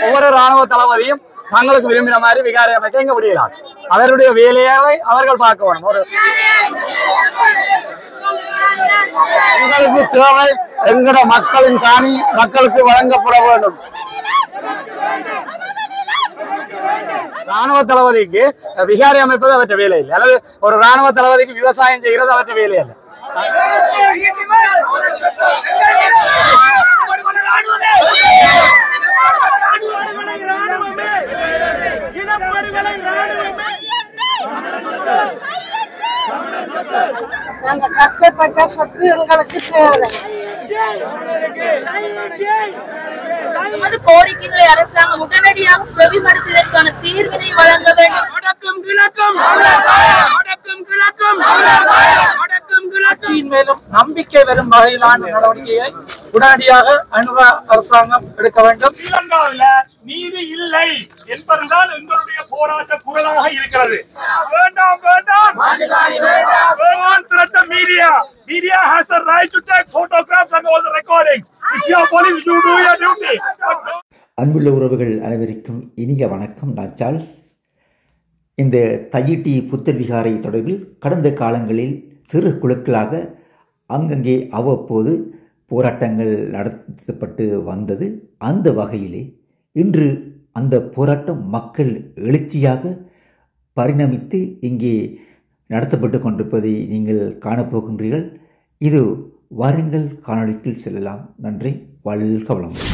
ஒவ்வொரு ராணுவ தளபதியும் தங்களுக்கு விரும்பின மாதிரி விகாரை அமைக்க இங்க முடியலாம். அவருடைய வேலையை அவர்கள் பார்க்க வேணும். ஒரு எங்களுக்கு தேவை எங்கட மக்களின் காணி மக்களுக்கு வழங்கப்பட வேண்டும். ராணுவ தளபதிக்கு விகாரை அமைப்பது அவற்ற வேலை இல்லை, அல்லது ஒரு ராணுவ தளபதிக்கு விவசாயம் செய்கிறது அவற்ற வேலை இல்லை. நாங்க கஷ்டப்பட்ட சொத்து எங்களுக்கு தேவை. நமது கோரிக்கைகளை அரசாங்கம் உடனடியாக செவிமடுப்பதற்கான தீர்வினை வழங்க வேண்டும். ஆட்சியின் மேலும் நம்பிக்கை வரும் வகையிலான நடவடிக்கையை உடனடியாக அனுபவ அரசாங்கம் எடுக்க வேண்டும். ஸ்ரீலங்காவில் நீதி இல்லை என்பதுதான் எங்களுடைய போராட்ட குரலாக இருக்கிறது. வேண்டாம் வேண்டாம் media. Media has a right to take photographs and all the recordings. If you are police, you do your duty. அன்புள்ள உறவுகள் அனைவருக்கும் இனிய வணக்கம். நான் சார்ல்ஸ். இந்த தையிட்டி புத்தர் விகாரை தொடர்பில் கடந்த காலங்களில் சிறு குழுக்களாக அங்கங்கே அவ்வப்போது போராட்டங்கள் நடத்தப்பட்டு வந்தது. அந்த வகையிலே இன்று அந்த போராட்டம் மக்கள் எழுச்சியாக பரிணமித்து இங்கே நடத்தப்பட்டு கொண்டிருப்பதை நீங்கள் காணப்போகின்றீர்கள். இது வாருங்கள் காணொளிக்குள் செல்லலாம். நன்றி. வாழ்க வளமுடன்.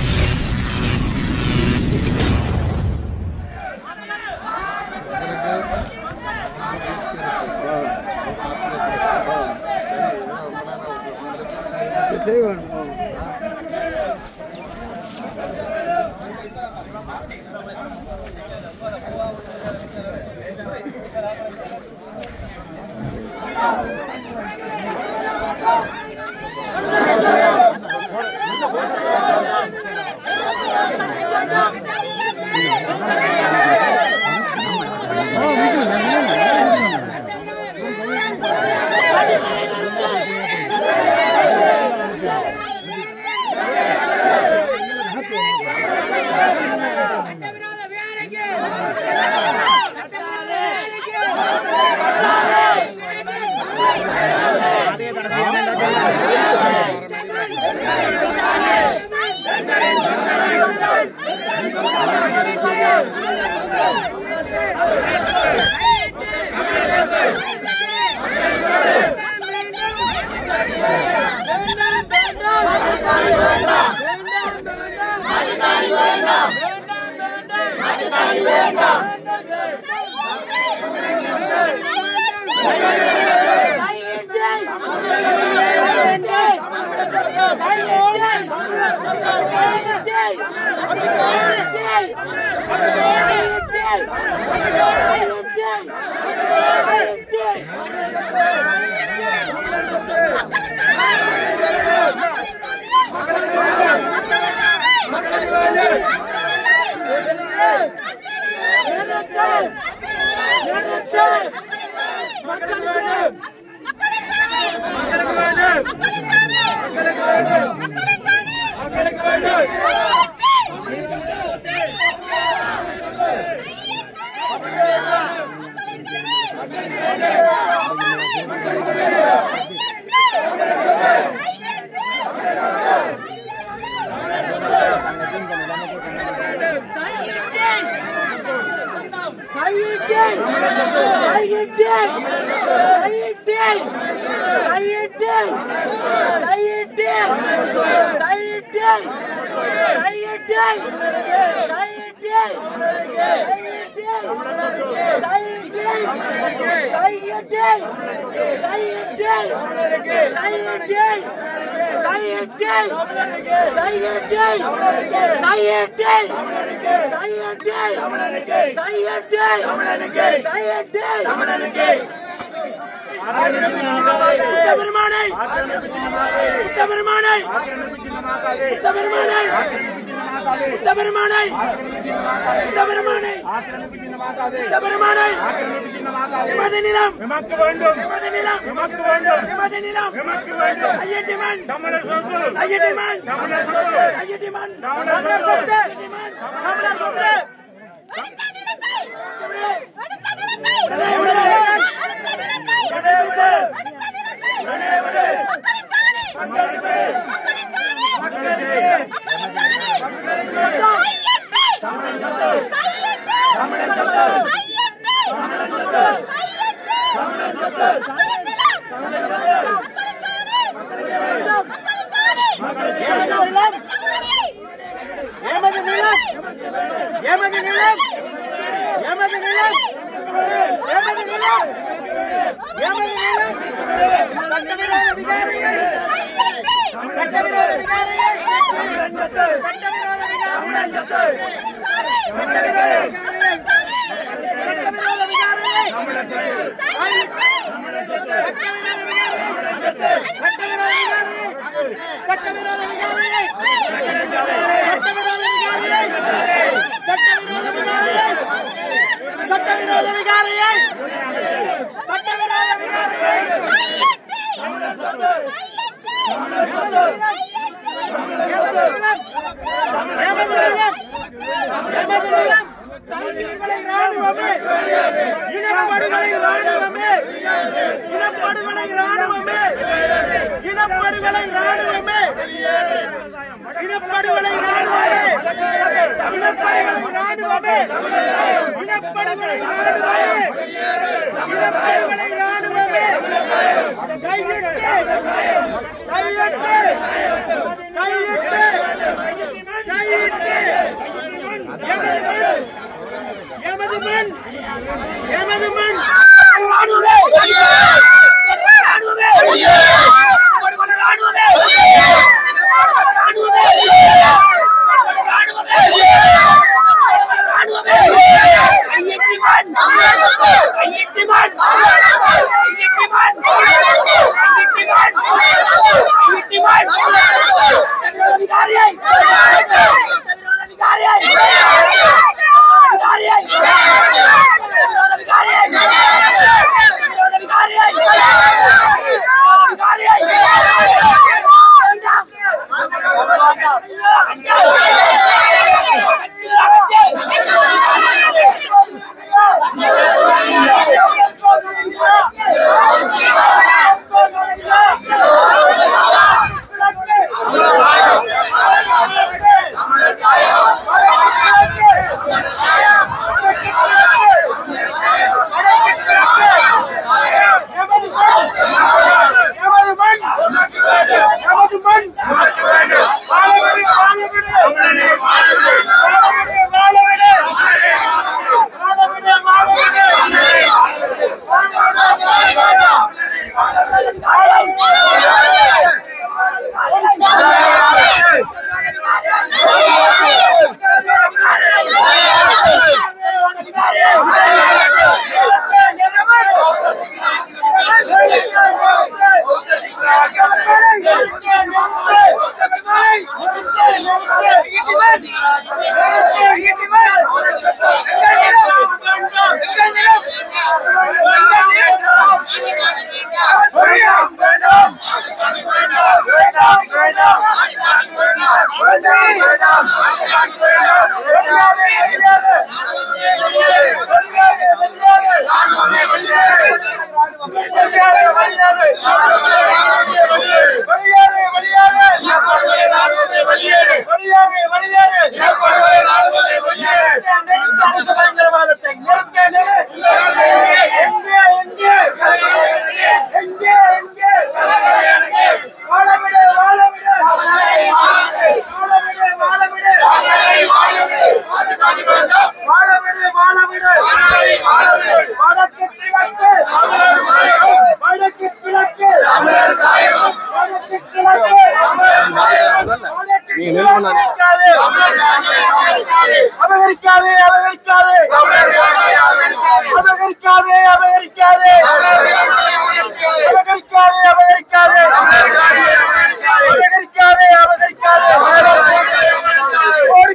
கோடி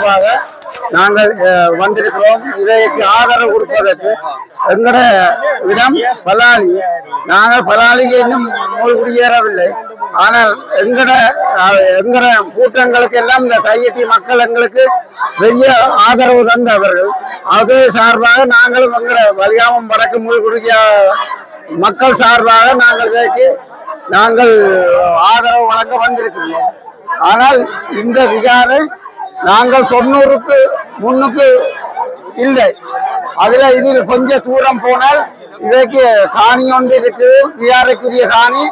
சார்பாக நாங்கள் வந்திருக்கிறோம். இவைக்கு ஆதரவு கொடுப்பதற்கு எங்கட இடம் பலாலி. நாங்கள் பலாலிக்கு இன்னும் குடியேறவில்லை. ஆனால் எங்கட கூட்டங்களுக்கு எல்லாம் இந்த தையிட்டி மக்கள் எங்களுக்கு பெரிய ஆதரவு தந்தவர்கள். அது சார்பாக நாங்களும் எங்கட வலியாமம் வடக்கு முழுகுடிய மக்கள் சார்பாக நாங்கள் ஆதரவு வழங்க வந்திருக்கிறோம். ஆனால் இந்த விகாரை நாங்கள் 90க்கு முன்னுக்கு இல்லை. இதில் கொஞ்சம் தூரம் போனால் இவைக்கு காணி ஒன்று இருக்குது, விகாரைக்குரிய காணி.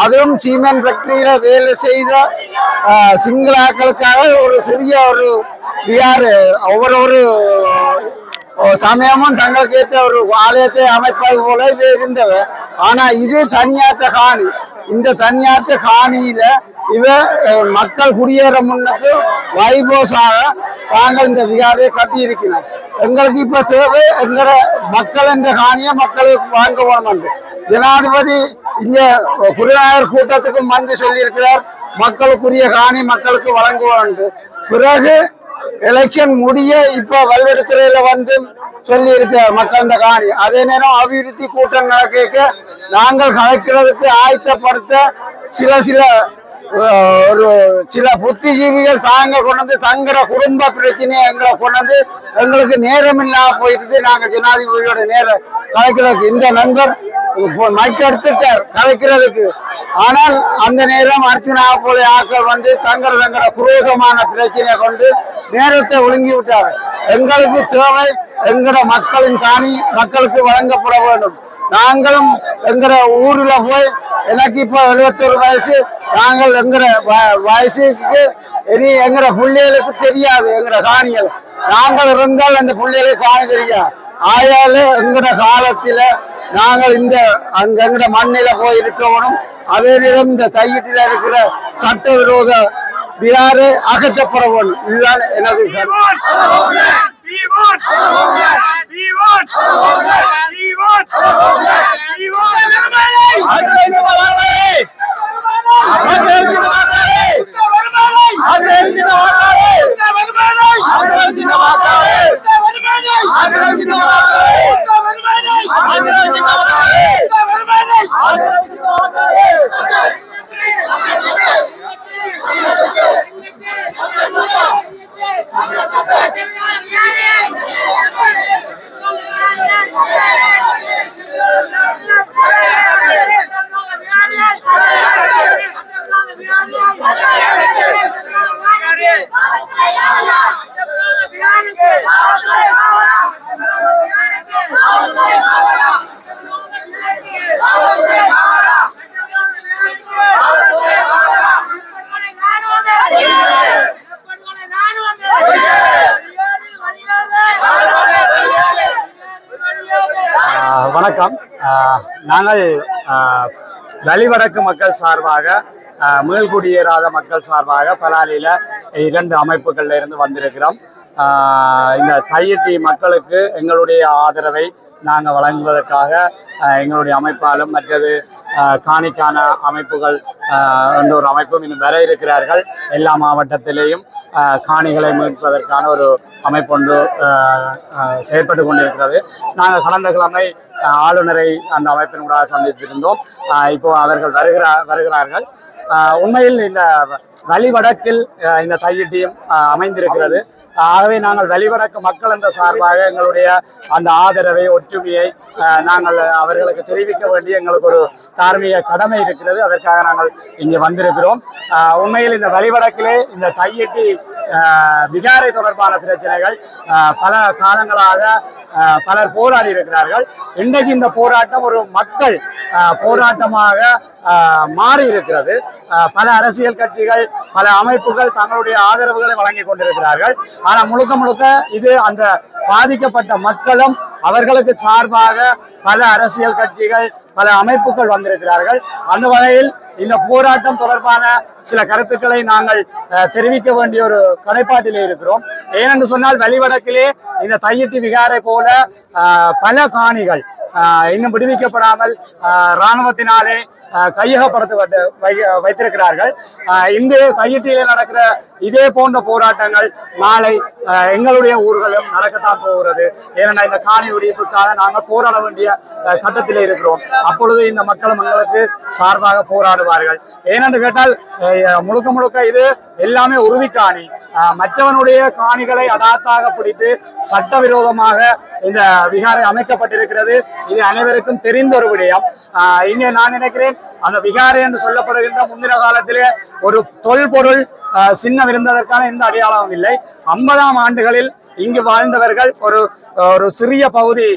அதுவும் சீமெண்ட் ஃபேக்டரியில வேலை செய்த சிங்களாக்களுக்காக ஒரு சிறிய ஒரு விகாரை ஒவ்வொரு சமயமும் தங்களுக்கு ஏற்ற ஒரு ஆலயத்தை அமைப்பது போல இருந்தவ. ஆனா இது தனியாற்ற காணி. இந்த தனியாற்ற காணியில மக்கள் குடியேற முன்னுக்கு வைபோஸாக நாங்கள் இந்த விகாரையை கட்டி இருக்கிறோம். எங்களுக்கு இப்ப தேவை எங்களோட மக்கள் என்ற காணியை மக்களுக்கு வாங்க வேணும். ஜனாதிபதி இங்க குருநாயர் கூட்டத்துக்கும் வந்து சொல்லி இருக்கிறார், மக்களுக்குரிய காணி மக்களுக்கு வழங்குவான். பிறகு எலெக்ஷன் முடிய இப்ப வல்வெடுத்துறையில வந்து சொல்லி இருக்க மக்கள் காணி. அதே நேரம் அபிவிருத்தி கூட்டம் நடக்க நாங்கள் கலைக்கிறதுக்கு ஆயத்தப்படுத்த சில புத்திஜீவிகள் தாங்க கொண்டு தங்கட குடும்ப பிரச்சனையை எங்களை கொண்டு எங்களுக்கு நேரம் இல்லாம போயிட்டு நாங்கள் ஜனாதிபதியோட நேரம் கலைக்கிறதுக்கு இந்த நண்பர் மைக் எடுத்துட்டார் கலைக்கிறதுக்கு. ஆனால் அந்த நேரம் அர்ச்சனா போல ஆக்கள் வந்து தங்கட குரோதமான பிரச்சனையை கொண்டு நேரத்தை ஒழுங்கி விட்டார். எங்களுக்கு தேவை எங்கட மக்களின் காணி மக்களுக்கு வழங்கப்பட வேண்டும். நாங்களும் எங்கட ஊர்ல போய் எனக்கு இப்ப 71 வயசு. நாங்கள் எங்கட வயசுக்கு இனி எங்கட பிள்ளைகளுக்கு தெரியாது எங்கட காணிகள். நாங்கள் இருந்தால் அந்த பிள்ளைகளுக்கு காணி தெரியாது. ஆயால எங்கட காலத்துல நாங்கள் எங்கட மண்ணில போய் இருக்கணும். அதே நேரம் இந்த தையிட்டில இருக்கிற சட்டவிரோத விகாரை அகற்றப்பட வேண்டும். இதுதான் எனது வணக்கம். நாங்கள் வலிவடக்கு மக்கள் சார்பாக மீள்குடியேறாத மக்கள் சார்பாக பலாலியில 2 அமைப்புகள்ல இருந்து வந்திருக்கிறோம். இந்த தையிட்டி மக்களுக்கு எங்களுடைய ஆதரவை நாங்கள் வழங்குவதற்காக எங்களுடைய அமைப்பாலும் மற்றது காணிக்கான அமைப்புகள் என்ற ஒரு அமைப்பும் இன்னும் வர இருக்கிறார்கள். எல்லா மாவட்டத்திலேயும் காணிகளை மீட்பதற்கான ஒரு அமைப்பொன்று செயற்பட்டு கொண்டிருக்கிறது. நாங்கள் கடந்த கிழமை ஆளுநரை அந்த அமைப்பினூடாக சந்தித்திருந்தோம். இப்போ அவர்கள் வருகிறார்கள். உண்மையில் இந்த வலிவடக்கில் இந்த தையிட்டியும் அமைந்திருக்கிறது. ஆகவே நாங்கள் வலிவடக்கு மக்கள் என்ற சார்பாக எங்களுடைய அந்த ஆதரவை ஒற்றுமையை நாங்கள் அவர்களுக்கு தெரிவிக்க வேண்டிய எங்களுக்கு ஒரு தார்மீக கடமை இருக்கிறது. அதற்காக நாங்கள் இங்கே வந்திருக்கிறோம். உண்மையில் இந்த வலிவடக்கிலே இந்த தையிட்டி விகாரை தொடர்பான பிரச்சனைகள் பல காலங்களாக பலர் போராடி இருக்கிறார்கள். இன்றைக்கு இந்த போராட்டம் ஒரு மக்கள் போராட்டமாக மாறி இருக்கிறது. பல அரசியல் கட்சிகள் பல அமைப்புகள் தங்களுடைய ஆதரவுகளை வழங்கி கொண்டிருக்கிறார்கள். ஆனால் முழுக்க இது அந்த பாதிக்கப்பட்ட மக்களும் அவர்களுக்கு சார்பாக பல அரசியல் கட்சிகள் பல அமைப்புகள் வந்திருக்கிறார்கள். அந்த வகையில் இந்த போராட்டம் தொடர்பான சில கருத்துக்களை நாங்கள் தெரிவிக்க வேண்டிய ஒரு கடைப்பாட்டிலே இருக்கிறோம். ஏனென்று சொன்னால் வலிவடக்கிலே இந்த தையிட்டி விகாரை போல பல காணிகள் இன்னும் விடுவிக்கப்படாமல் இராணுவத்தினாலே கையகப்படுத்த வைத்திருக்கிறார்கள். இந்த தையிட்டியில நடக்கிற இதே போன்ற போராட்டங்கள் நாளை எங்களுடைய ஊர்களும் நடக்கத்தான் போகிறது. ஏன்னா இந்த காணி விடுவிப்புக்காக நாங்கள் போராட வேண்டிய கட்டத்தில் இருக்கிறோம். அப்பொழுது இந்த மக்களும் எங்களுக்கு சார்பாக போராடுவார்கள். ஏனென்று கேட்டால் முழுக்க முழுக்க இது எல்லாமே உறுதி காணி. மற்றவனுடைய காணிகளை அடாத்தாக பிடித்து சட்டவிரோதமாக இந்த விகாரை அமைக்கப்பட்டிருக்கிறது. இது அனைவருக்கும் தெரிந்த ஒரு விடயம். இங்கே நான் நினைக்கிறேன் அந்த விகாரை என்று சொல்லப்படுகின்ற முந்தின காலத்திலே ஒரு தொல்பொருள் சின்னம் இருந்ததற்கான எந்த அடையாளமும் இல்லை. 50ஆம் ஆண்டுகளில் இங்கு வாழ்ந்தவர்கள் ஒரு சிறிய பகுதி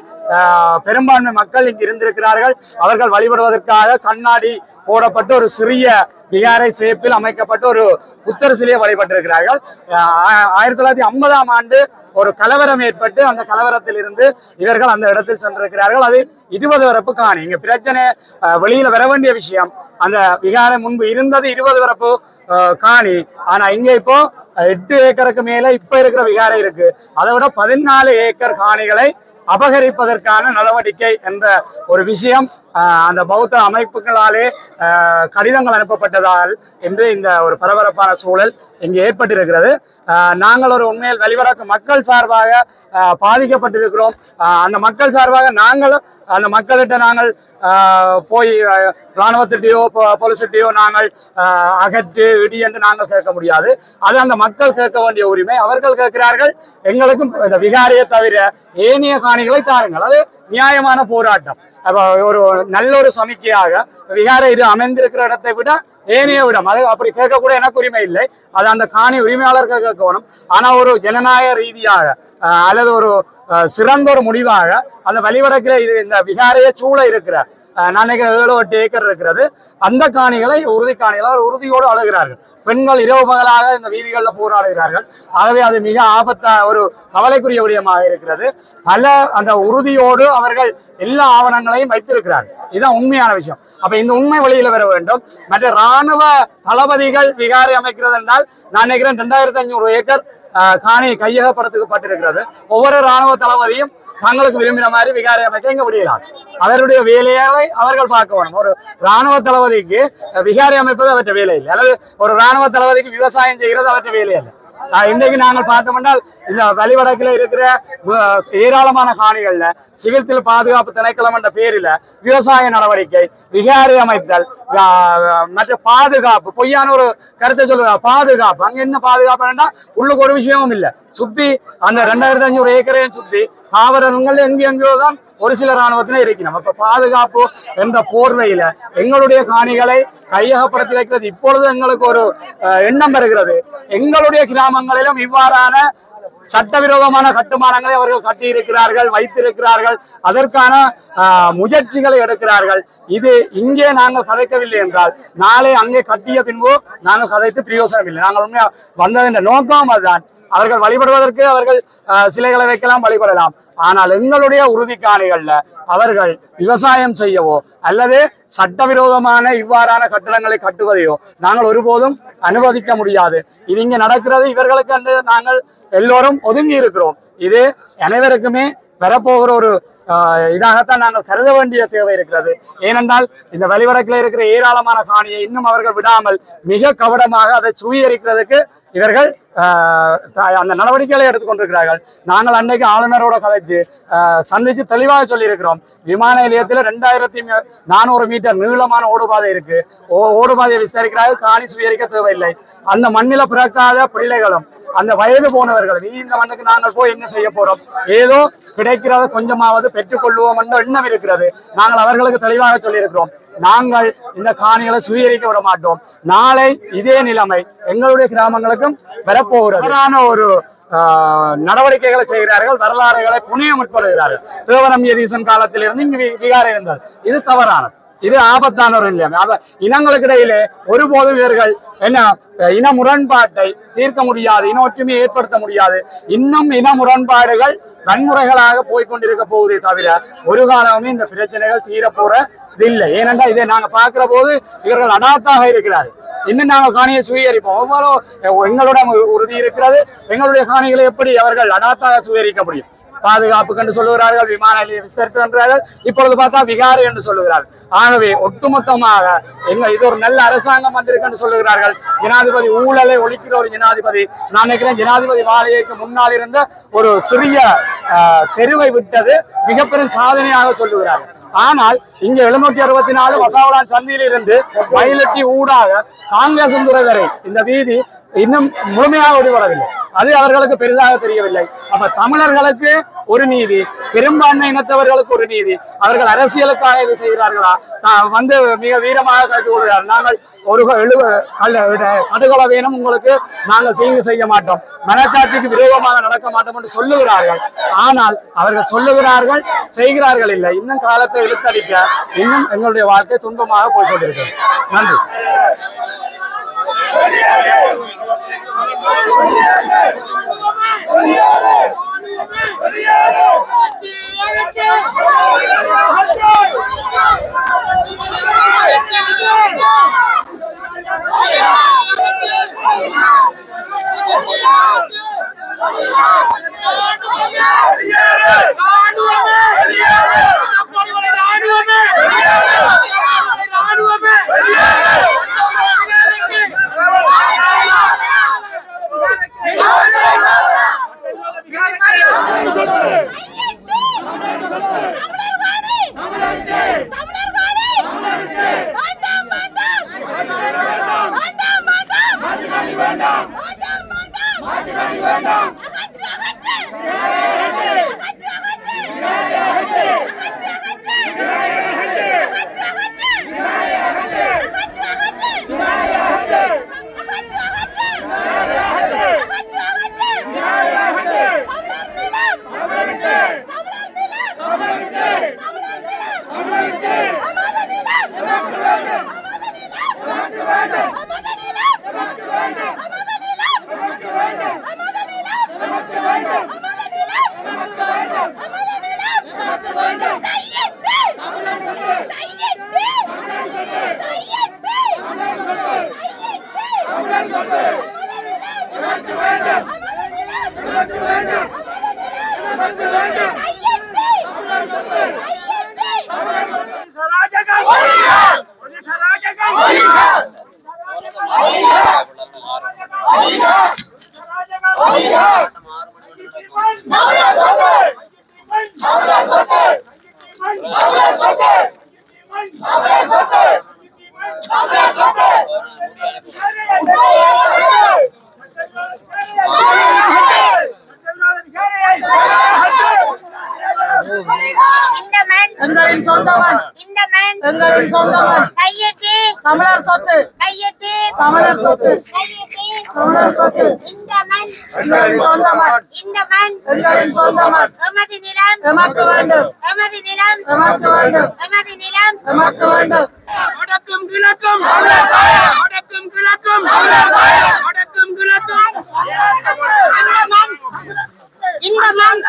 பெரும்பான்மை மக்கள் இங்கு இருந்திருக்கிறார்கள். அவர்கள் வழிபடுவதற்காக கண்ணாடி போடப்பட்டு ஒரு சிறிய விகாரை சேப்பில் அமைக்கப்பட்ட ஒரு புத்தர் சிலையை வழிபட்டிருக்கிறார்கள். 1950ஆம் ஆண்டு ஒரு கலவரம் ஏற்பட்டு அந்த கலவரத்தில் இருந்து இவர்கள் அந்த இடத்தில் சென்றிருக்கிறார்கள். அது 20 வரப்பு காணி. இங்க பிரச்சனை வெளியில வர வேண்டிய விஷயம். அந்த விகாரை முன்பு இருந்தது 20 வரப்பு காணி. ஆனா இங்க இப்போ 8 ஏக்கருக்கு மேல இப்ப இருக்கிற விகாரை இருக்கு. அதை விட 14 ஏக்கர் காணிகளை அபகரிப்பதற்கான நடவடிக்கை என்ற ஒரு விஷயம் அந்த பௌத்த அமைப்புகளாலே கடிதங்கள் அனுப்பப்பட்டதால் என்று இந்த ஒரு பரபரப்பான சூழல் இங்கு ஏற்பட்டிருக்கிறது. நாங்கள் ஒரு உண்மையில் வெளிவடக்கு மக்கள் சார்பாக பாதிக்கப்பட்டிருக்கிறோம். அந்த மக்கள் சார்பாக நாங்கள் அந்த மக்கள்கிட்ட நாங்கள் போய் இராணுவத்திட்டையோ போலீஸ்கிட்டையோ நாங்கள் அகற்று இடி என்று நாங்கள் கேட்க முடியாது. அது அந்த மக்கள் கேட்க வேண்டிய உரிமை. அவர்கள் கேட்கிறார்கள் எங்களுக்கும் இந்த விகாரையை தவிர ஏனைய காணிகளை தாருங்கள். அது நியாயமான போராட்டம். ஒரு நல்ல ஒரு சமிக்கையாக விகாரை இது அமைந்திருக்கிற இடத்தை விட ஏனைய விடம் அது அப்படி கேட்கக்கூட எனக்கு உரிமை இல்லை. அது அந்த காணி உரிமையாளர்கள் கேட்கணும். ஆனா ஒரு ஜனநாயக ரீதியாக அல்லது ஒரு சிறந்த ஒரு முடிவாக அந்த வழிவடக்கில் இந்த விகாரையை சூழ இருக்கிற நான் 7-8 ஏக்கர் இருக்கிறது. அந்த காணிகளை உறுதி காணிகளை அவர் உறுதியோடு அழுகிறார்கள். பெண்கள் இரவு பகலாக இந்த வீதிகளில் போராடுகிறார்கள். ஆகவே அது மிக ஒரு கவலைக்குரிய விடயமாக இருக்கிறது. பல அந்த உறுதியோடு அவர்கள் எல்லா ஆவணங்களையும் வைத்திருக்கிறார்கள். இதுதான் உண்மையான விஷயம். அப்ப இந்த உண்மை வெளியில வர வேண்டும். மற்ற இராணுவ தளபதிகள் விகாரை அமைக்கிறது என்றால் நான் நினைக்கிறேன் 2500 ஏக்கர் காணி கையகப்படுத்தப்பட்டிருக்கிறது. ஒவ்வொரு இராணுவ தளபதியும் தங்களுக்கு விரும்பின மாதிரி விகாரை அமைக்க இங்க விடலாம். அவருடைய வேலையை அவர்கள் பார்க்க வேணும். ஒரு இராணுவ தளபதிக்கு விகாரை அமைப்பது அவற்றை வேலை இல்லை, அல்லது ஒரு இராணுவ தளபதிக்கு விவசாயம் செய்கிறது அவற்றை வேலை இல்லை. இன்றைக்கு நாங்கள் பார்த்தோம் என்றால் இந்த வழிவடக்கில் இருக்கிற ஏராளமான காணிகள்ல சிவில் பாதுகாப்பு திணைக்களம் என்ற பேரில விவசாய நடவடிக்கை, விகாரை அமைத்தல், மற்ற பாதுகாப்பு, பொய்யான ஒரு கருத்தை சொல்லுங்க. பாதுகாப்பு அங்க என்ன பாதுகாப்புன்னா உள்ளுக்கு ஒரு விஷயமும் இல்லை. சுத்தி அந்த 2500 ஏக்கரையும் சுத்தி தாவரங்கள் எங்கெங்கோ தான் ஒரு சில இராணுவத்தினர் இருக்கணும். அப்ப பாதுகாப்பு என்ற போர்வையில எங்களுடைய காணிகளை கையகப்படுத்தி வைக்கிறது. இப்பொழுது எங்களுக்கு ஒரு எண்ணம் வருகிறது, எங்களுடைய கிராமங்களிலும் இவ்வாறான சட்டவிரோதமான கட்டுமானங்களை அவர்கள் கட்டி இருக்கிறார்கள், வைத்திருக்கிறார்கள். அதற்கான முயற்சிகளை எடுக்கிறார்கள். இது இங்கே நாங்கள் கதைக்கவில்லை என்றால் நாளை அங்கே கட்டிய பின்பு நாங்கள் கதைத்து பிரயோசனம் இல்லை. நாங்கள் உண்மையா வந்ததின் நோக்கம் அதுதான். அவர்கள் வழிபடுவதற்கு அவர்கள் சிலைகளை வைக்கலாம், வழிபடலாம். ஆனால் எங்களுடைய உறுதி காணிகள்ல அவர்கள் விவசாயம் செய்யவோ அல்லது சட்டவிரோதமான இவ்வாறான கட்டடங்களை கட்டுவதையோ நாங்கள் ஒருபோதும் அனுமதிக்க முடியாது. இது இங்க நடக்கிறது. இவர்களுக்கு என்று நாங்கள் எல்லோரும் ஒதுங்கி இருக்கிறோம். இது அனைவருக்குமே வரப்போகிற ஒரு இதாகத்தான் நாங்கள் கருத வேண்டிய தேவை இருக்கிறது. ஏனென்றால் இந்த வழிவடக்கில் இருக்கிற ஏராளமான காணியை இன்னும் அவர்கள் விடாமல் மிக கவனமாக அதை சுவீகரிக்கிறதுக்கு இவர்கள் அந்த நடவடிக்கைகளை எடுத்துக்கொண்டிருக்கிறார்கள். நாங்கள் அன்றைக்கு ஆளுநரோட கதைச்சு சந்திச்சு தெளிவாக சொல்லியிருக்கிறோம். விமான நிலையத்தில் 2400 மீட்டர் நீளமான ஓடுபாதை இருக்கு. ஓடுபாதையை விஸ்தரிக்கிறார்கள். காணி சுவீகரிக்க தேவையில்லை. அந்த மண்ணில பிறக்காத பிள்ளைகளும் அந்த வயது போனவர்கள் இந்த மண்ணுக்கு நாங்கள் போய் என்ன செய்ய போறோம், ஏதோ கிடைக்கிறத கொஞ்சமாவது பெற்றுக்கொள்வோம் என்ற எண்ணம் இருக்கிறது. நாங்கள் அவர்களுக்கு தெளிவாக சொல்லியிருக்கிறோம், நாங்கள் இந்த காணிகளை சுவீகரிக்க விட மாட்டோம். நாளை இதே நிலைமை எங்களுடைய கிராமங்களுக்கும் வரப்போகிறது. ஒரு நடவடிக்கைகளை செய்கிறார்கள், வரலாறுகளை புனைய முற்படுகிறார்கள். தேவநம்பியதீசன் காலத்திலிருந்து இங்கு விகாரை இருந்தது. இது தவறானது, இது ஆபத்தான ஒரு நிலைமை. இனங்களுக்கு இடையிலே ஒருபோதும் இவர்கள் என்ன இன முரண்பாட்டை தீர்க்க முடியாது, இன ஒற்றுமையை ஏற்படுத்த முடியாது. இன்னும் இன முரண்பாடுகள் வன்முறைகளாக போய்கொண்டிருக்க போவதே தவிர ஒரு காலமே இந்த பிரச்சனைகள் தீரப்போறதில்லை. ஏனென்றால் இதை நாங்கள் பார்க்கிற போது இவர்கள் அடாத்தாக இருக்கிறார்கள். இன்னும் நாங்கள் காணியை சுவீகரிப்போம், எங்களோட உறுதி இருக்கிறது. எங்களுடைய காணிகளை எப்படி அவர்கள் அடாத்தாக சுவீகரிக்க முடியும்? பாதுகாப்புக்கு என்று சொல்லுகிறார்கள், விமான நிலைய விஸ்தரிப்பு என்றார்கள், இப்பொழுது பார்த்தா விகாரை என்று சொல்லுகிறார்கள். ஆகவே ஒட்டுமொத்தமாக இது ஒரு நல்ல அரசாங்கம் வந்திருக்கு என்று சொல்லுகிறார்கள். ஜனாதிபதி ஊழலை ஒழிக்கிற ஒரு ஜனாதிபதி. நான் நினைக்கிறேன் ஜனாதிபதி மாளிகைக்கு முன்னால் இருந்த ஒரு சிறிய தெருவை விட்டது மிகப்பெரும் சாதனையாக சொல்லுகிறார்கள். ஆனால் இங்க 764 வசாவளான் சந்தியில் இருந்து மயிலட்டி ஊடாக காங்கேசந்துறை வரை இந்த வீதி இன்னும் முழுமையாக ஒளிவரவில்லை. அது அவர்களுக்கு பெரிதாக தெரியவில்லை. அப்ப தமிழர்களுக்கு ஒரு நீதி, பெரும்பான்மை இனத்தவர்களுக்கு ஒரு நீதி, அவர்கள் அரசியலுக்காக இது செய்கிறார்களா? வந்து மிக வீரமாக கருத்து கொள்கிறார். நாங்கள் ஒரு கடுகொலை வேணும், உங்களுக்கு நாங்கள் தீங்கு செய்ய மாட்டோம், மனச்சாட்சிக்கு விரோதமாக நடக்க மாட்டோம் என்று சொல்லுகிறார்கள். ஆனால் அவர்கள் சொல்லுகிறார்கள், செய்கிறார்கள் இல்லை. இன்னும் காலத்தை இழுத்தடிக்க இன்னும் எங்களுடைய வாழ்க்கை துன்பமாக போய்கொண்டிருக்கிறது. நன்றி. தமிழர் சொத்து கையெட்டி தமிழர் சொத்து கையெட்டி தமிழர் சொத்து இந்த மண் எங்களின் சொந்த மண் இந்த மண் எங்களின் சொந்த மண் எமது நிலம் எமக்கு வேண்டும் எமது நிலம் எமக்கு வேண்டும் எமது நிலம் எமக்கு வேண்டும் அடக்கும் கிழக்கும் அடக்கும் கிழக்கும் அடக்கும் கிழக்கும் இந்த மண் இந்த மண்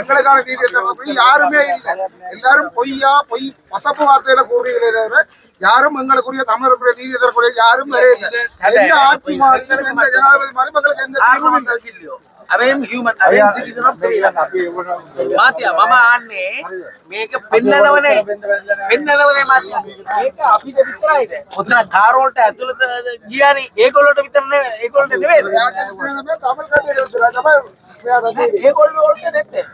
எங்களுக்கான நீதி யாருமே இல்லை. எல்லாரும் பொய்யா பொய் பசப்பு வார்த்தையில கூறுகிறே தவிர யாரும் எங்களுக்குரிய தமிழருக்குரிய நீதி தரக்கூடிய யாரும் இல்லை. எந்த ஆட்சி மாறிகளும் எந்த ஜனாதிபதி மாறி எங்களுக்கு எந்த தீர்வும் இல்லை. අරෙන් human අරෙන් citizen of Sri Lanka මාත්‍යා මම ආන්නේ මේක පෙන්නනවනේ මාත්‍යා මේක අපිට විතරයිද ඔතන කාර් වලට ඇතුළත ගියානේ ඒගොල්ලන්ට විතර නෙවෙයි ඒගොල්ලන්ට නෙවෙයි ඒගොල්ලෝ වලට නෙත්තේ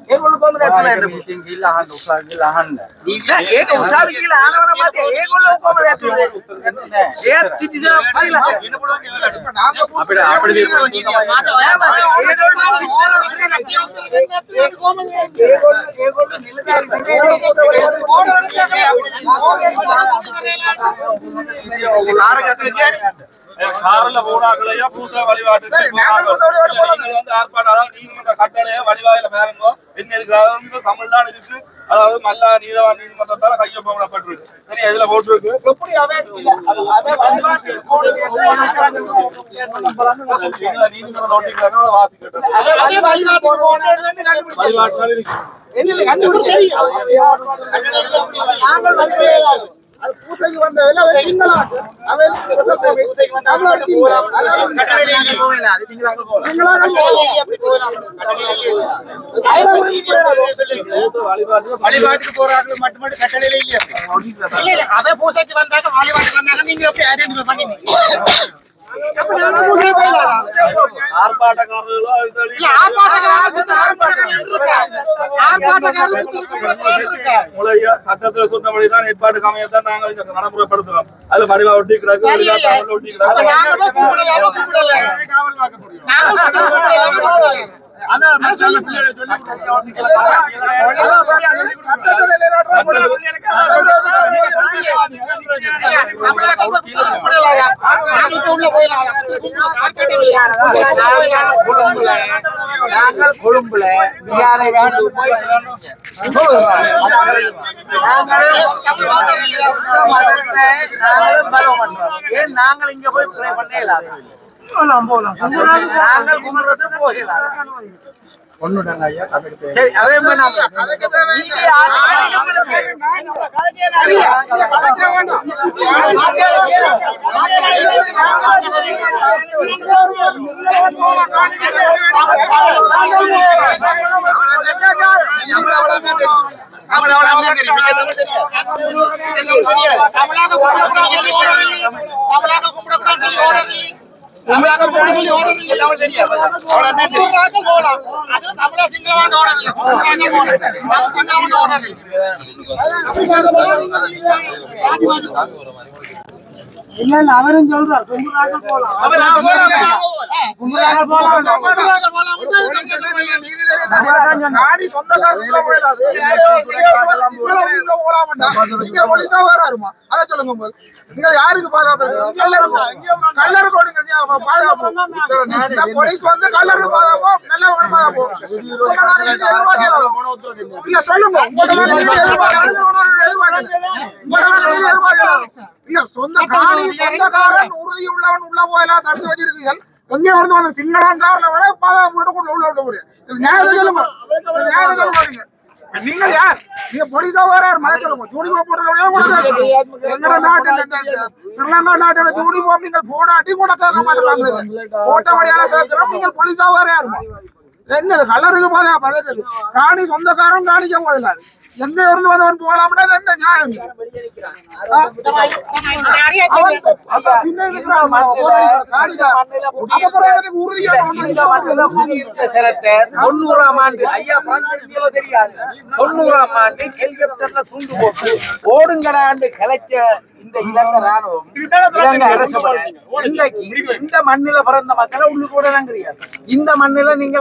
ඒගොල්ලෝ කොහමද ඇතුළට එන්නේ ඉතින් ගිහලා අහන්න උසාවි ගිහලා අහන්න ඒක උසාවි ගිහලා අහනවනම් මාත්‍යා ඒගොල්ලෝ කොහමද ඇතුළට එන්නේ ඒත් citizen of Sri Lanka අපිට சாரல போனாக்களையா பூசா வழிபாட்டு ஆர்ப்பாட்டம் நீதிமன்ற கட்டளைய வழிவாயில பாருங்க என்ன இருக்கு தமிழ்நாடு இருக்கு அதாவது மல்லா நீதவான் நீதிமன்றத்தால கையொப்பமிடப்பட்டிருக்கு சரி இதுல போட்டிருக்கு நீதிமன்ற நோட்டீஸ் வாசிக்கிட்டு அது பூசைக்கு வந்த வேலை நீங்களா அவன் பூசைக்கு வந்த வழிபாட்டுக்கு போறாங்க மட்டும் கட்டளையில இல்லையா அவன் பூசைக்கு வந்தாங்க வழிபாட்டுக்கு வந்தாங்க நீங்க எப்படி ஐடென்டிஃபை பண்ணீங்க சட்டத்துல சொன்னபடிதான் ஏற்பாடு அமையத்தான் நாங்கள் நடைமுறைப்படுத்துறோம். அதுல மறிவா ஒட்டி நாங்கள் கொழும்புல ஏன் நாங்கள் இங்க போய் பிளே பண்ணலாம் நாங்கள் கும்பிடுறது போகலாம் சரி அதே அவரும் சொல்றார் நீங்க யாருக்கு பாதுகாப்பு போலீஸ் வந்து கல்லருக்கு பாதுகாப்போம் நல்லவங்க பாதுகாப்போம் இல்ல சொல்லுங்க இல்ல சொந்த காணி சொந்தக்காரன் உறுதி உள்ளவன் உள்ள போயெல்லாம் தடுத்து வச்சிருக்கீங்க எங்கே வந்து அந்த சிங்களக்காரனை விட பாதுகாப்பு உள்ள விட முடியும் நியாயம் சொல்லுங்க நியாயம் சொல்லுங்க நீங்க யார் நீங்க பொலிசா வராரு மழை சொல்லுங்க யூனிஃபார்ம் போடுறதோட எங்கட நாட்டில் ஸ்ரீலங்கா நாட்டோட யூனிஃபார்ம் நீங்கள் போடாட்டி கூட கேட்க மாட்டேங்க போட்ட வழியால கேட்கிறோம் நீங்கள் பொலிசா வராருமா என்னது கலருக்கு போதா பதறது காணி சொந்தக்காரன் காணிக்க போதில்லாது எந்த இருந்து வந்தவன் போகலாம்னா என்ன நியாயம் தொண்ணூறாம் ஆண்டு ஐயா தெரியாது 90ஆம் ஆண்டு ஹெலிகாப்டர்ல துண்டு போட்டு ஓடுங்கட ஆண்டு கலைச்ச இந்த இலங்கை ராணுவம் இலங்கை அரசு இன்றைக்கு இந்த மண்ணில பிறந்த மக்களை உள்ளுக்கு கூட தெரியாது இந்த மண்ணில நீங்க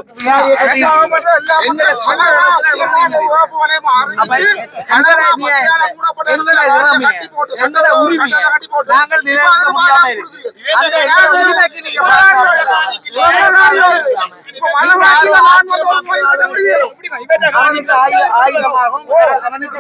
எங்களோட உரிமையை நாங்கள் நிலைநிறுத்த முடியாம இருக்கு அந்த உரிமைக்கு நீங்க ஆயுதமாகும் அவனுக்கு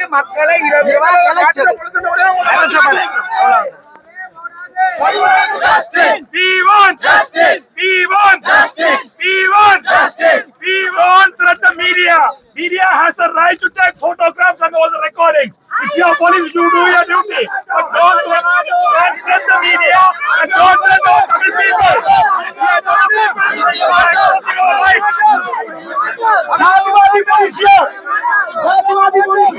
மக்களை Justice! We want justice! We want justice! We want justice! We won't threat the media. Media has a right to take photographs and all the recordings. If you are police, you do your duty. But don't threat the media and don't threat the Tamil people. We are Tamil people. We are expressing our rights. Jatiwadi police here. Jatiwadi police.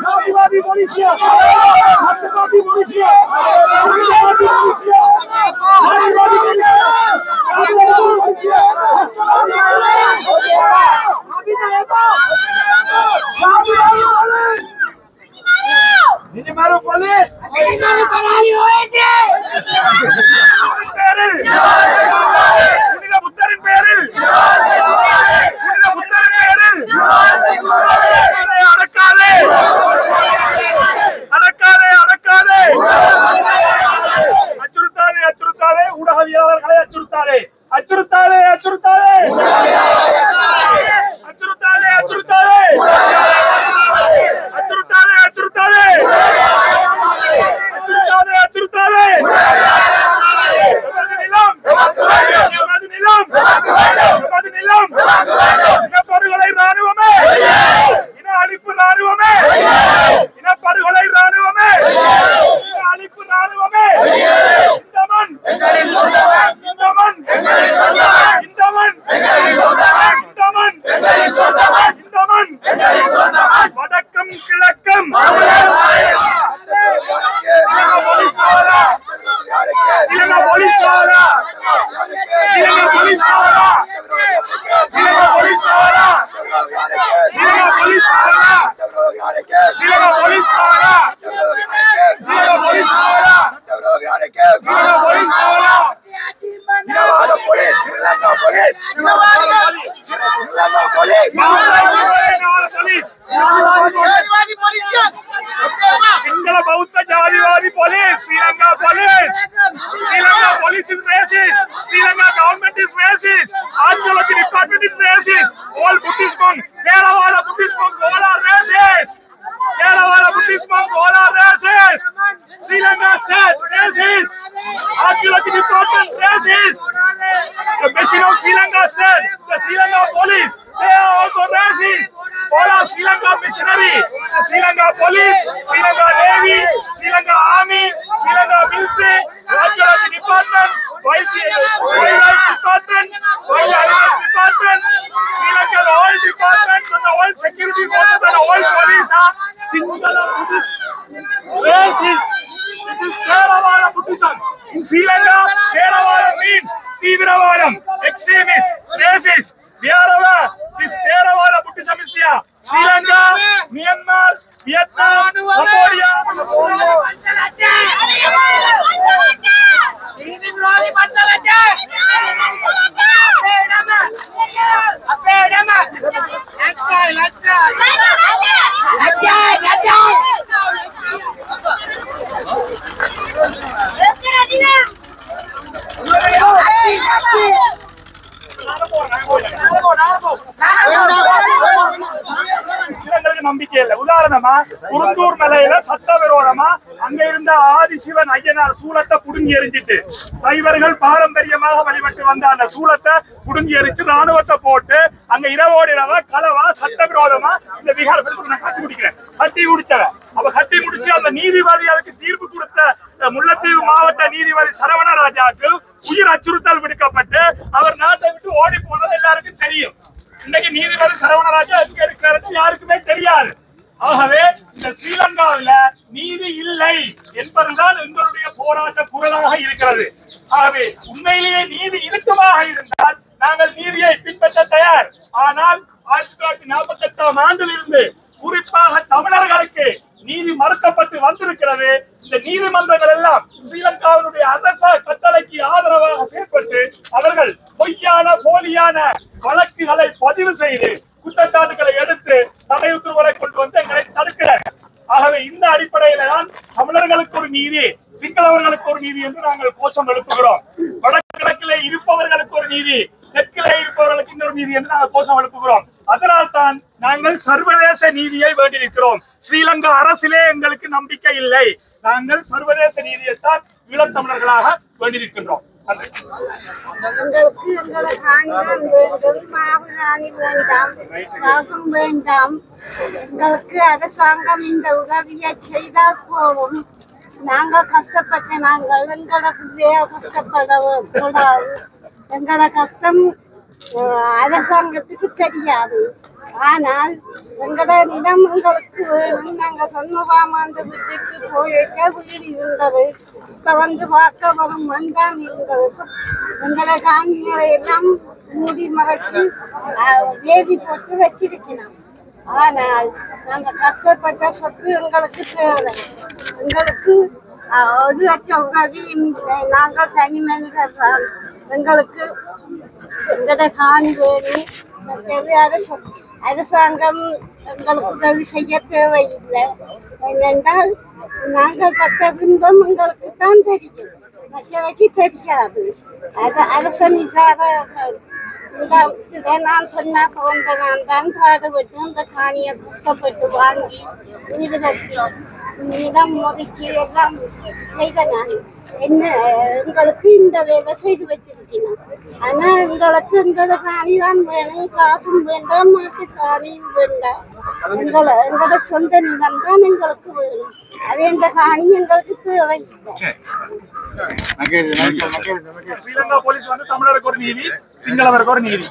Jatiwadi police here. Jatiwadi police here. Jatiwadi police here. Jatiwadi police Minimaru police! Minimaru Palali OSA! புத்தரின் பேரில் அடக்காதே அடக்காதே அடக்காதே அச்சுறுத்தாதே அச்சுறுத்தாதே ஊடகவியலாளர்களை அச்சுறுத்தாதே அச்சுறுத்தாதே அச்சுறுத்தாதே அச்சுறுத்தாதே அச்சுறுத்தாதே Jatiwadi police, Sri Lanka police. Sri Lanka police is racist. Sri Lanka government is racist. Archaeology department is racist. All Buddhist monks, Theravada Buddhist monks, all are racist. Theravada Buddhist monks, all are racist. Sri Lanka state, racist. Archaeology department, racist. The mission of Sri Lanka state, the Sri Lanka police, they are also racist. All are Sri Lanka missionary, the Sri Lanka police, Sri Lanka Navy, Sri Lanka Army, Sri Lanka military, Archaeology department, wildlife department, wildlife department, Sri Lankan oil departments and all security forces and all police are singular Buddhist racist. This is Theravada Buddhism. In Sri Lanka, Theravada means Tiviravadam, extremist, racist. Wherever this Theravada Buddhism is there, Sri Lanka, Myanmar, Vietnam, Cambodia. நம்பிக்கை இல்ல. உதாரணமா குருந்தூர் மலையில சட்டவிரோதமா அங்க இருந்த ஆதிசிவன் ஐயனார் சூலத்தை புடுங்கி எரிஞ்சிட்டு சைவர்கள் பாரம்பரியமாக வழிபட்டு வந்த அந்த சூலத்தை புடுங்கி எரிச்சு ராணுவத்தை போட்டு அங்க இரவோடு இரவா களவா சட்டவிரோதமா இந்த விகாரத்துக்கு நான் காட்சி முடிக்கிறேன் கட்டி முடிச்சவன். அவ கட்டி முடிச்சு அந்த நீதிபதி அதுக்கு தீர்ப்பு கொடுத்த முல்லைத்தீவு மாவட்ட நீதிபதி சரவணராஜாவுக்கு உயிர் அச்சுறுத்தல் விடுக்கப்பட்டு அவர் நாட்டை விட்டு ஓடி போனது எல்லாருக்கும் தெரியும். இன்னைக்கு நீதிபதி சரவணராஜா எங்க இருக்கிறது யாருக்குமே தெரியாது. ஆகவே இந்த ஸ்ரீலங்காவில நீதி இல்லை என்பதுதான் எங்களுடைய போராட்ட குரலாக இருக்கிறது. ஆகவே உண்மையிலேயே நீதி இறுக்கமாக இருந்தால் நாங்கள் நீதியை பின்பற்ற தயார். ஆனால் 1948ஆம் ஆண்டிலிருந்து குறிப்பாக தமிழர்களுக்கு நீதி மறுக்கப்பட்டு வந்திருக்கிறது. இந்த நீதிமன்றங்கள் எல்லாம் ஸ்ரீலங்காவினுடைய அரச கட்டளைக்கு ஆதரவாக செயல்பட்டு அவர்கள் பொய்யான போலியான வழக்குகளை பதிவு செய்து குற்றச்சாட்டுகளை எடுத்து தடை உத்தரவுகளை கொண்டு வந்து எங்களை தடுக்கிறார்கள். ஆகவே இந்த அடிப்படையில தான் தமிழர்களுக்கு ஒரு நீதி, சிங்களவர்களுக்கு ஒரு நீதி என்று நாங்கள் கோஷம் எழுப்புகிறோம். வடகிழக்கிலே இருப்பவர்களுக்கு ஒரு நீதி, தெற்கிலே இருப்பவர்களுக்கு இன்னொரு நீதி என்று நாங்கள் கோஷம் எழுப்புகிறோம். அதனால் தான் நாங்கள் சர்வதேச நீதியை வேண்டியிருக்கிறோம். ஸ்ரீலங்கா அரசிலே எங்களுக்கு நம்பிக்கை இல்லை. நாங்கள் சர்வதேச நீதியைத்தான் ஈழத்தமிழர்களாக வேண்டியிருக்கின்றோம். எங்களுக்கு எங்களை காணிதான் வேண்டும், மாவு ராணி வேண்டாம், வாசம் வேண்டாம். எங்களுக்கு அரசாங்கம் இந்த உதவியை செய்தால் போதும். நாங்கள் கஷ்டப்பட்ட நாங்கள் எங்களுக்கு கஷ்டப்பட கூடாது. எங்களோட கஷ்டம் அரசாங்கத்துக்கு தெரியாது. ஆனால் எங்களோட நிலம் எங்களுக்கு வேணும். நாங்கள் 90ஆம் ஆண்டு வீட்டுக்கு போயிருக்க வீடு இருந்தது. இப்ப வந்து பார்க்க வரும் மண்தான் இருந்தது. எங்களை காணிகளை எல்லாம் மூடி மறைச்சு வேதி போட்டு வச்சிருக்கிறோம். ஆனால் நாங்கள் கஷ்டப்பட்ட சொத்து எங்களுக்கு தேவை. எங்களுக்கு ஒரு லட்சம் உதவி நாங்கள் தனி மனிதர்கள். எங்களுக்கு எங்களோட காணி வேணும். அரசாங்கம் எங்களுக்கு உதவி செய்ய தேவையில்லை. ஏனென்றால் நாங்கள் பட்ட பின்பம் எங்களுக்கு தான் தெரியும், மற்றவைக்கு தெரியாது. அரசன் இல்லாத நான் சொன்னா பிறந்த நான் தான் பாடுபட்டு இந்த காணியை கஷ்டப்பட்டு வாங்கி வீடு கட்டி நிலம் முறிச்சு எல்லாம் செய்த நான் என்ன எங்களுக்கு இந்த வேலை செய்து வச்சிருக்கேன். ஆனா எங்களுக்கு எங்களை காணி தான் வேணும், காசும் வேண்டாம், மாட்டு காணியும் வேண்டாம். எங்களோட சொந்த நிலம் தான் எங்களுக்கு வேணும். அது இந்த காணி எங்களுக்கு தேவையில்லை. ஸ்ரீலங்கா போலீஸ் வந்து தமிழருக்கு ஒரு நீதி, சிங்களவருக்கு ஒரு நீதி.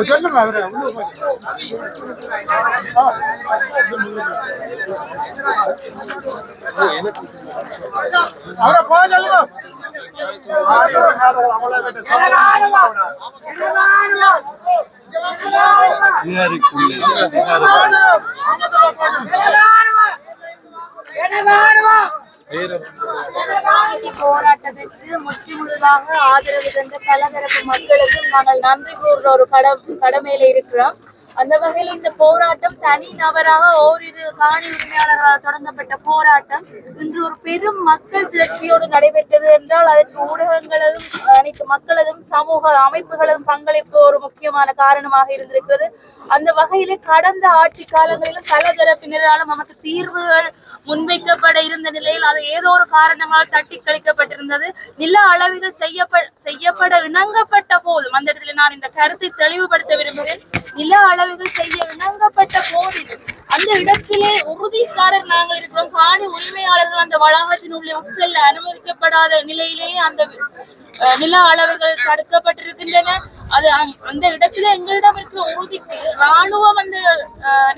சொல்லுங்க அவரு அவரை போக சொல்லுங்க. போராட்டத்திற்கு முற்றுமுழுதாக ஆதரவு தந்த பலதரப்பு மக்களுக்கு நாங்கள் நன்றி கூறுற ஒரு கடமையில இருக்கிறோம். அந்த வகையில் இந்த போராட்டம் தனி நபராக ஓரிரு காணி உரிமையாளர்களால் தொடங்கப்பட்ட போராட்டம் இன்று ஒரு பெரும் மக்கள் திரட்சியோடு நடைபெற்றது என்றால் அதற்கு ஊடகங்களதும் அனைத்து மக்களதும் சமூக அமைப்புகளதும் பங்களிப்பு ஒரு முக்கியமான காரணமாக இருந்திருக்கிறது. அந்த வகையிலே கடந்த ஆட்சி காலங்களிலும் பல தரப்பினராலும் நமக்கு தீர்வுகள் முன்வைக்கப்பட இருந்த நிலையில் அது ஏதோ ஒரு காரணங்களால் தட்டி கழிக்கப்பட்டிருந்தது. நில அளவீடு செய்யப்பட இணங்கப்பட்ட போதும் அந்த இடத்துல நான் இந்த கருத்தை தெளிவுபடுத்த விரும்புகிறேன். நில அளவுகள் செய்ய இணங்கப்பட்ட போதிலும் அந்த இடத்திலே உறுதிக்காரர் நாங்கள் இருக்கிறோம். காணி உரிமையாளர்கள் அந்த வளாகத்தின் உள்ளே உட்செல்ல அனுமதிக்கப்படாத நிலையிலேயே அந்த நில அளவுகள் தடுக்கப்பட்டிருக்கின்றன. அது அந்த இடத்துல எங்களிடம் இருக்கிற உறுதிக்கு ராணுவம் அந்த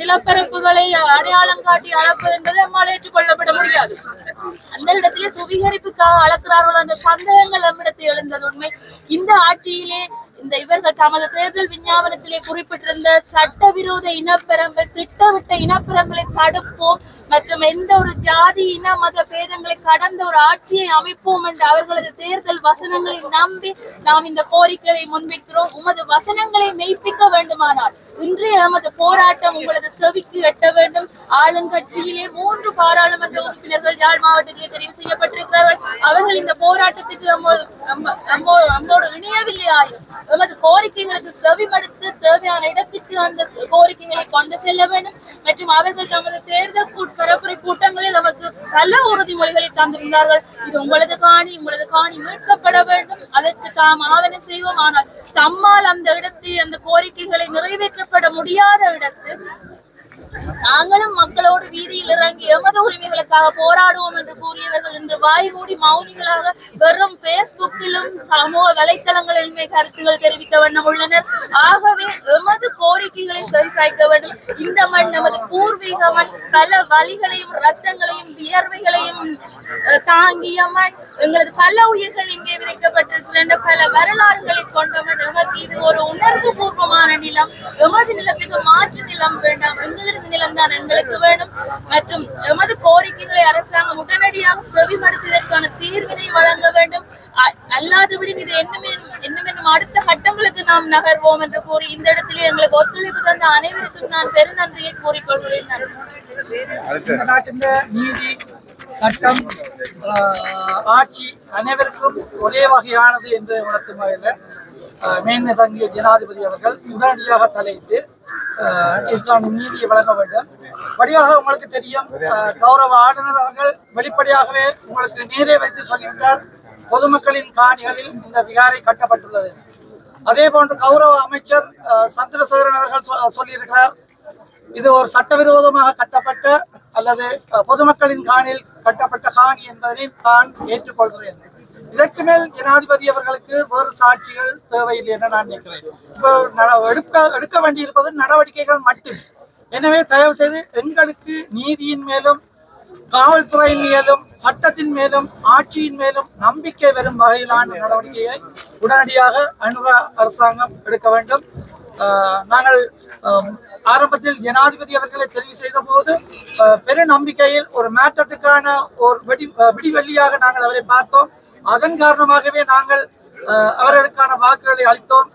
நிலப்பரப்புகளை அடையாளம் காட்டி அளப்பது என்பது நம்மால் ஏற்றுக்கொள்ளப்பட முடியாது. அந்த இடத்திலே சுவீகரிப்புக்காக அளக்கிறார்கள் என்ற சந்தேகங்கள் நம்மிடத்தை எழுந்தது உண்மை. இந்த ஆட்சியிலே இந்த இவர்கள் தமது தேர்தல் விஞ்ஞாபனத்திலே குறிப்பிட்டிருந்த சட்டவிரோத இனப்பெறங்கள் திட்டமிட்ட இனப்பெறங்களை தடுப்போம் மற்றும் எந்த ஒரு ஜாதி இன மத பேதங்களை கடந்த ஒரு ஆட்சியை அமைப்போம் என்று அவர்களது தேர்தல் வசனங்களை நம்பி நாம் இந்த கோரிக்கையை முன்வைக்கிறோம். உமது வசனங்களை மெய்ப்பிக்க வேண்டுமானால் இன்றைய எமது போராட்டம் உங்களது செவிக்கு எட்ட வேண்டும். ஆளுங்கட்சியிலே 3 பாராளுமன்ற உறுப்பினர்கள் யாழ் மாவட்டத்திலே தெரிவு செய்யப்பட்டிருக்கிறார்கள். அவர்கள் இந்த போராட்டத்துக்கு நம்மோடு இணையவில்லை ஆயும் எமது கோரிக்கைகளுக்கு செவிமடுத்து தேவையான இடத்துக்கு அந்த கோரிக்கைகளை கொண்டு செல்ல வேண்டும் மற்றும் அவர்கள் தமது தேர்தல் பரப்புரை கூட்டங்களில் நமக்கு பல உறுதிமொழிகளை தந்திருந்தார்கள். இது உங்களது காணி மீட்கப்பட வேண்டும், அதற்கு தாம் ஆவண செய்வோம். ஆனால் தம்மால் அந்த இடத்தில் அந்த கோரிக்கைகளை நிறைவேற்றப்பட முடியாத இடத்தில் நாங்களும் மக்களோடு வீதியில் இறங்கி எமது உரிமைகளுக்காக போராடுவோம் என்று கூறியவர்கள் இன்று வாய் மூடி மௌனிகளாக வெறும் பேஸ்புக்கிலும் சமூக வலைத்தளங்களிலுமே கருத்துகள் தெரிவித்த வண்ணம் உள்ளனர். ஆகவே எமது கோரிக்கைகளை சரிசாய்க்க வேண்டும். இந்த மண் நமது பூர்வீக மண், பல வலிகளையும் ரத்தங்களையும் வியர்வைகளையும் தாங்கிய மண். எங்களது பல உயிர்கள் இங்கே விதைக்கப்பட்டிருக்கின்ற பல வரலாறுகளை கொண்ட மண். எமக்கு இது ஒரு உணர்வு பூர்வமான நிலம். எமது நிலத்துக்கு மாற்று நிலம் வேண்டாம், எங்களது நிலம்தான் எங்களுக்கு வேணும் மற்றும் எமது கோரிக்கைகளை அரசாங்கம் உடனடியாக செவிமடுத்ததற்கான தீர்வினை வழங்க வேண்டும். அல்லாதபடி இது என்னும் அடுத்த கட்டங்களுக்கு நாம் நகர்வோம் என்று கூறி இந்த இடத்திலே எங்களுக்கு ஒத்துழைப்பு தந்த அனைவருக்கும் நான் பெருநன்றியை கூறிக்கொள்கிறேன். இந்த நாட்டின் நீதி சட்டம் ஆட்சி அனைவருக்கும் ஒரே வகையானது என்று உணர்த்தும் வகையில் மேன்மை தங்கிய ஜனாதிபதி அவர்கள் உடனடியாக தலையிட்டு இதற்கான நீதியை வழங்க வேண்டும். வழியாக உங்களுக்கு தெரியும், கௌரவ ஆளுநர் அவர்கள் வெளிப்படையாகவே உங்களுக்கு நேரே வைத்து சொல்லிவிட்டார் பொதுமக்களின் காணிகளில் இந்த விகாரை கட்டப்பட்டுள்ளது. அதே போன்று கௌரவ அமைச்சர் சந்திரசேகரன் அவர்கள் சொல்லியிருக்கிறார், இது ஒரு சட்டவிரோதமாக கட்டப்பட்ட அல்லது பொதுமக்களின் காணியில் கட்டப்பட்ட காணி என்பதனை தான் ஏற்றுக்கொள்கிறேன். இதற்கு மேல் ஜனாதிபதி அவர்களுக்கு வேறு சாட்சிகள் தேவையில்லை என்று நான் நினைக்கிறேன். இப்போ எடுக்க வேண்டியிருப்பது நடவடிக்கைகள் மட்டும். எனவே தயவு செய்து எங்களுக்கு நீதியின் மேலும் காவல்துறையின் மேலும் சட்டத்தின் மேலும் ஆட்சியின் மேலும் நம்பிக்கை வரும் வகையிலான நடவடிக்கையை உடனடியாக அனுர அரசாங்கம் எடுக்க வேண்டும். நாங்கள் ஆரம்பத்தில் ஜனாதிபதி அவர்களை தெரிவு செய்த போது பெரு நம்பிக்கையில் ஒரு மாற்றத்துக்கான ஒரு விடிவெள்ளியாக நாங்கள் அவரை பார்த்தோம். அதன் காரணமாகவே நாங்கள் அவர்களுக்கான வாக்குகளை அளித்தோம்.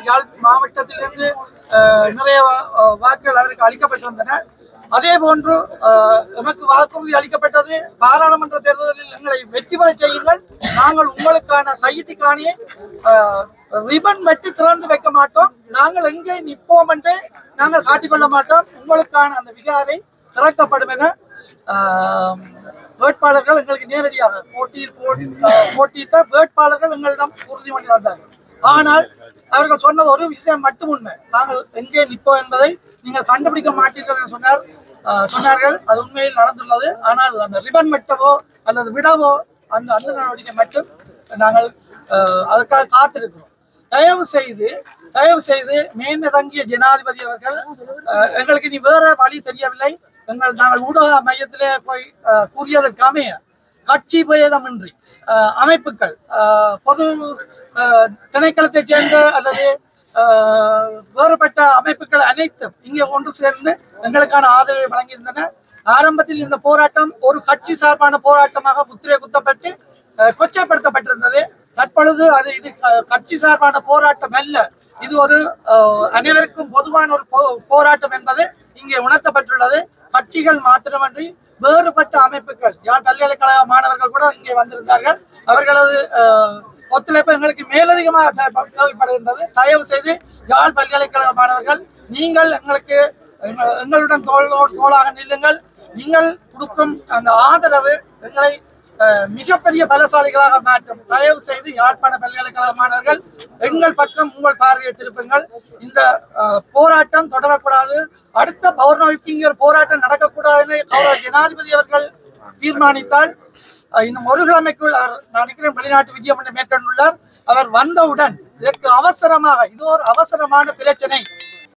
யாழ் மாவட்டத்திலிருந்து நிறைய வாக்குகள் அவருக்கு அளிக்கப்பட்டிருந்தன. அதே போன்று எமக்கு வாக்குறுதி அளிக்கப்பட்டது, பாராளுமன்ற தேர்தலில் எங்களை வெற்றி பெற செய்யுங்கள், நாங்கள் உங்களுக்கான கையெழுத்து காணியை ரிபன் வெட்டி திறந்து வைக்க மாட்டோம், நாங்கள் எங்கே நிற்போம் என்று நாங்கள் காட்டிக்கொள்ள மாட்டோம், உங்களுக்கான அந்த விகாரை திறக்கப்படும் என வேட்பாளர்கள் எங்களுக்கு நேரடியாக போட்டியிட்ட வேட்பாளர்கள் எங்களிடம் உறுதிமொழி வந்தார்கள். ஆனால் அவர்கள் சொன்னது ஒரு விஷயம் மட்டும் உண்மை, நாங்கள் எங்கே நிற்போம் என்பதை நீங்கள் கண்டுபிடிக்க மாட்டீர்கள் என்று சொன்னார்கள். அது உண்மையில் நடந்துள்ளது. ஆனால் அந்த ரிபன் வெட்டவோ அல்லது விடவோ அந்த நடவடிக்கை மட்டும் நாங்கள் அதற்காக காத்திருக்கிறோம். தயவு செய்து மேன்மை தங்கிய ஜனாதிபதி அவர்கள் எங்களுக்கு இனி வேற வழி தெரியவில்லை. நாங்கள் ஊடக மையத்திலே போய் கூறியதற்காமே கட்சி பேதமின்றி அமைப்புகள் பொது திணைக்களத்தைச் சேர்ந்த அல்லது வேறுபட்ட அமைப்புகள் அனைத்தும் இங்கே ஒன்று சேர்ந்து எங்களுக்கான ஆதரவை வழங்கியிருந்தன. ஆரம்பத்தில் இந்த போராட்டம் ஒரு கட்சி சார்பான போராட்டமாக முத்திரை குத்தப்பட்டு கொச்சைப்படுத்தப்பட்டிருந்தது. தற்பொழுது இது கட்சி சார்பான போராட்டம் அல்ல, இது ஒரு அனைவருக்கும் பொதுவான ஒரு போராட்டம் என்பது இங்கே உணர்த்தப்பட்டுள்ளது. கட்சிகள் மாத்திரமன்றி வேறுபட்ட அமைப்புகள், யாழ் பல்கலைக்கழக மாணவர்கள் கூட இங்கே வந்திருந்தார்கள். அவர்களது ஒத்துழைப்பு எங்களுக்கு மேலதிகமாக தேவைப்படுகின்றது. தயவு செய்து யாழ் பல்கலைக்கழக மாணவர்கள், நீங்கள் எங்களுடன் தோளாக நில்லுங்கள். நீங்கள் கொடுக்கும் அந்த ஆதரவு எங்களை மிகப்பெரிய பலசாலிகளாக மாற்றும். தயவு செய்து யாழ்ப்பாண பல்கலைக்கழக மாணவர்கள் எங்கள் பக்கம் உங்கள் பார்வையை திருப்புங்கள். இந்த போராட்டம் தொடரக்கூடாது. அடுத்த பௌர்ணமிக்கு இங்கே ஒரு போராட்டம் நடக்கக்கூடாதுன்னு ஜனாதிபதி அவர்கள் தீர்மானித்தால் இன்னும் ஒரு கிழமைக்குள் நான் நினைக்கிறேன் வெளிநாட்டு விஜயம் மேற்கொண்டுள்ளார். அவர் வந்தவுடன் இதற்கு அவசரமாக, இது ஒரு அவசரமான பிரச்சனை,